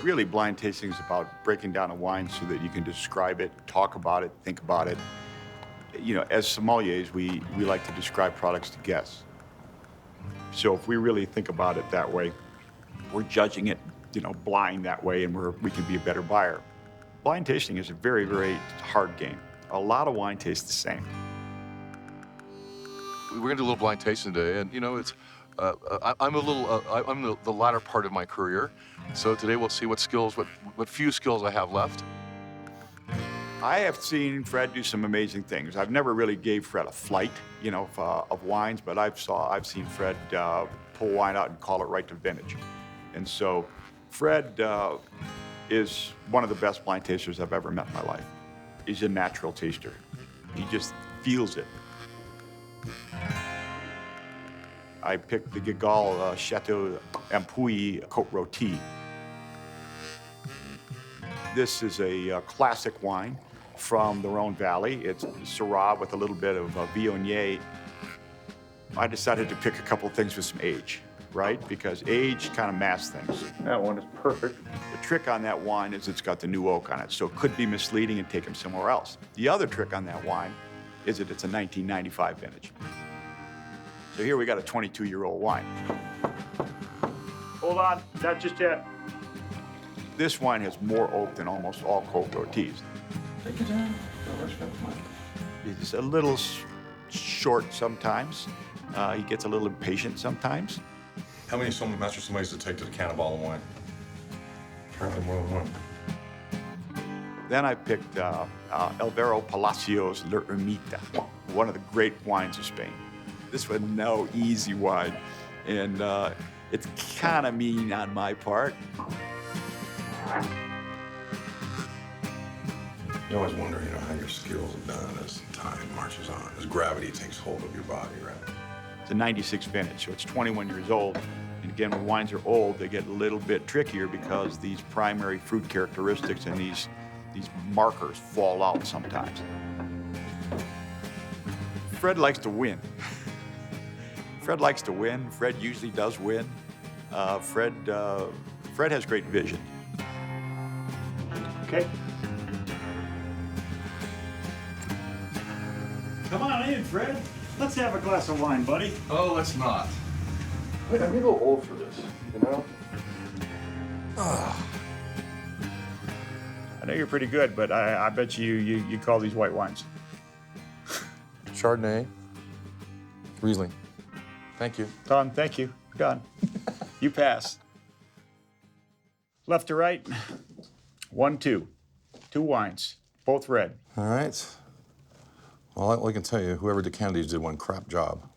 Really, blind tasting is about breaking down a wine so that you can describe it, talk about it, think about it. You know, as sommeliers, we like to describe products to guests. So if we really think about it that way, we're judging it, you know, blind that way, and we can be a better buyer. Blind tasting is a very, very hard game. A lot of wine tastes the same. We're gonna do a little blind tasting today, and you know, it's I'm the latter part of my career, so today we'll see what few skills I have left. I have seen Fred do some amazing things. I've never really gave Fred a flight, you know, of wines, but I've seen Fred pull wine out and call it right to vintage. And so Fred is one of the best blind tasters I've ever met in my life. He's a natural taster. He just feels it. I picked the Gigal Chateau Ampuy Côte Rôtie. This is a classic wine from the Rhone Valley. It's Syrah with a little bit of Viognier. I decided to pick a couple things with some age, right? Because age kind of masks things. That one is perfect. The trick on that wine is it's got the new oak on it, so it could be misleading and take them somewhere else. The other trick on that wine is that it's a 1995 vintage. So here we got a 22-year-old wine. Hold on, not just yet. This wine has more oak than almost all Côte Rôties. Take your time. He's a little short sometimes. He gets a little impatient sometimes. How many master sommeliers does it take to decant a bottle of wine? Apparently more than one. Then I picked Alvaro Palacios La Ermita, one of the great wines of Spain. This was no easy wine, and it's kind of mean on my part. You always wonder, you know, how your skills are done as time marches on, as gravity takes hold of your body, right? It's a 96 vintage, so it's 21 years old. And again, when wines are old, they get a little bit trickier because these primary fruit characteristics and these markers fall out sometimes. Fred likes to win. Fred likes to win. Fred usually does win. Fred has great vision. Okay. Come on in, Fred. Let's have a glass of wine, buddy. Oh, let's not. Wait, I'm a little old for this, you know? I know you're pretty good, but I bet you call these white wines. Chardonnay, Riesling. Thank you. Tom, thank you. Gone. You pass. Left to right. 1, 2. 2 wines, both red. All right. Well, I can tell you, whoever decanted these did one crap job.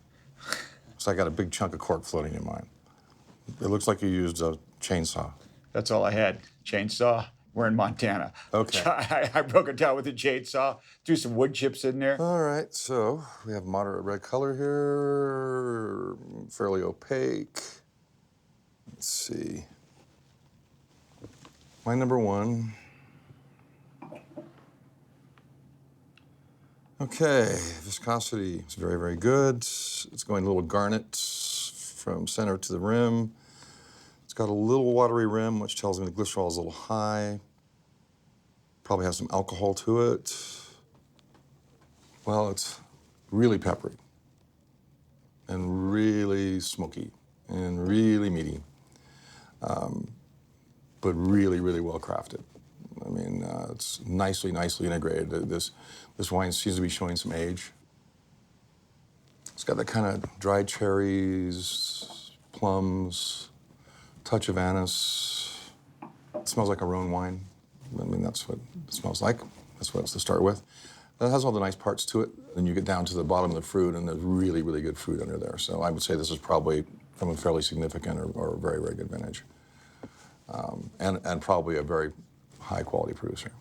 So I got a big chunk of cork floating in mine. It looks like you used a chainsaw. That's all I had. Chainsaw. We're in Montana. Okay. I broke it down with a chainsaw, threw some wood chips in there. All right, so we have moderate red color here, fairly opaque. Let's see. Wine number 1. Okay, viscosity is very, very good. It's going a little garnet from center to the rim. It's got a little watery rim, which tells me the glycerol is a little high. Probably has some alcohol to it. Well, it's really peppery and really smoky and really meaty, but really, really well crafted. I mean, it's nicely integrated. This wine seems to be showing some age. It's got that kind of dried cherries, plums, touch of anise. It smells like a Rhone wine. I mean, that's what it smells like. That's what it's to start with. It has all the nice parts to it. Then you get down to the bottom of the fruit, and there's really, really good fruit under there. So I would say this is probably from a fairly significant or a very, very good vintage. And probably a very high quality producer.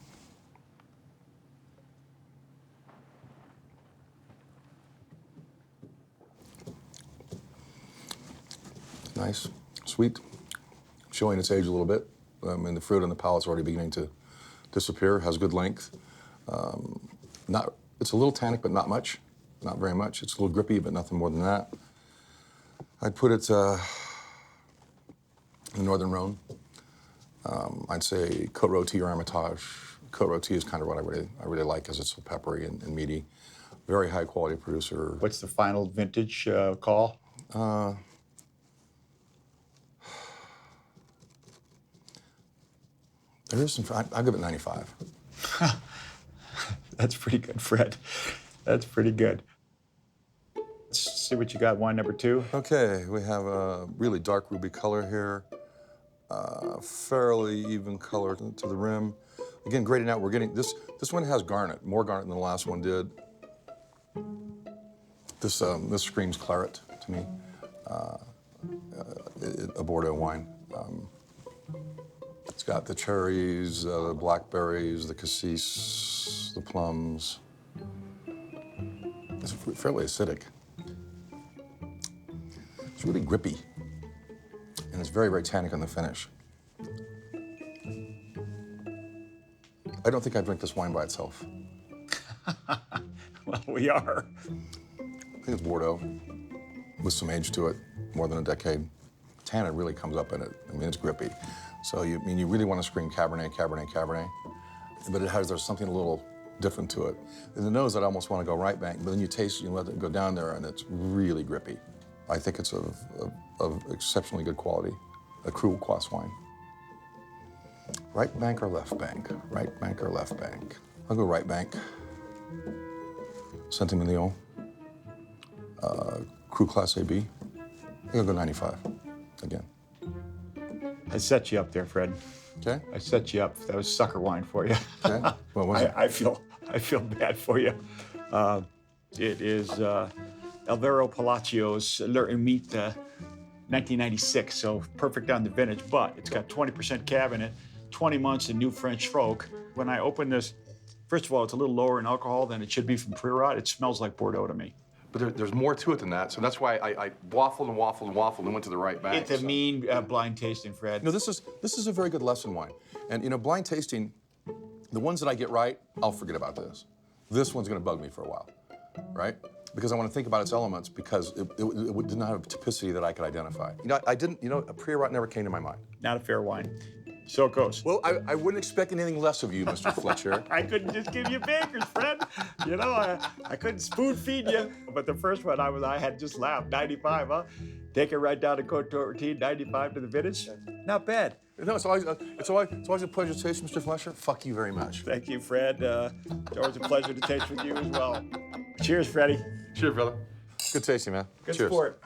Nice, sweet, showing its age a little bit. I mean, the fruit on the palate's already beginning to disappear, has good length. It's a little tannic, but not much, not very much. It's a little grippy, but nothing more than that. I'd put it in the Northern Rhone. I'd say Côte Rôtie or Hermitage. Côte Rôtie is kind of what I really like because it's so peppery and meaty. Very high quality producer. What's the final vintage call? There is some. I'll give it 95. That's pretty good, Fred. That's pretty good. Let's see what you got. Wine number 2. Okay, we have a really dark ruby color here. Fairly even color to the rim. Again, grading out, we're getting this. This one has garnet, more garnet than the last one did. This screams claret to me. A Bordeaux wine. It's got the cherries, the blackberries, the cassis, the plums. It's fairly acidic. It's really grippy, and it's very, very tannic on the finish. I don't think I'd drink this wine by itself. Well, we are. I think it's Bordeaux with some age to it, more than a decade. Tannin really comes up in it. I mean, it's grippy. So you really want to scream Cabernet, Cabernet, Cabernet, but there's something a little different to it. In the nose, I'd almost want to go right back, but then you taste, you let it go down there, and it's really grippy. I think it's of exceptionally good quality, a cru Quas wine. Right bank or left bank? Right bank or left bank? I'll go right bank. Saint-Emilion, Cru Class AB. I think I'll go 95 again. I set you up there, Fred. Okay. I set you up. That was sucker wine for you. Okay. What was it? I feel bad for you. It is Alvaro Palacios L'Ermite 1996, so perfect on the vintage, but it's got 20% cab in it, 20 months in New French Folk. When I open this, first of all, it's a little lower in alcohol than it should be from pre-rot. It smells like Bordeaux to me. But there's more to it than that, so that's why I waffled and waffled and waffled and went to the right bank. It's a mean blind tasting, Fred. No, this is a very good lesson wine. And blind tasting, the ones that I get right, I'll forget about this. This one's gonna bug me for a while, right? Because I want to think about its elements because it did not have typicity that I could identify. A pre-rot never came to my mind. Not a fair wine. So it goes. Well, I wouldn't expect anything less of you, Mr. Fletcher. I couldn't just give you bakers, Fred. I couldn't spoon feed you. But the first one I had just laughed. 95, huh? Take it right down to Côte Rôtie, 95 to the vintage. Not bad. No, it's always a pleasure to taste, Mr. Fletcher. Fuck you very much. Thank you, Fred. It's always a pleasure to taste with you as well. Cheers, Freddie. Cheers, brother. Good tasting, man. Good Cheers. sport.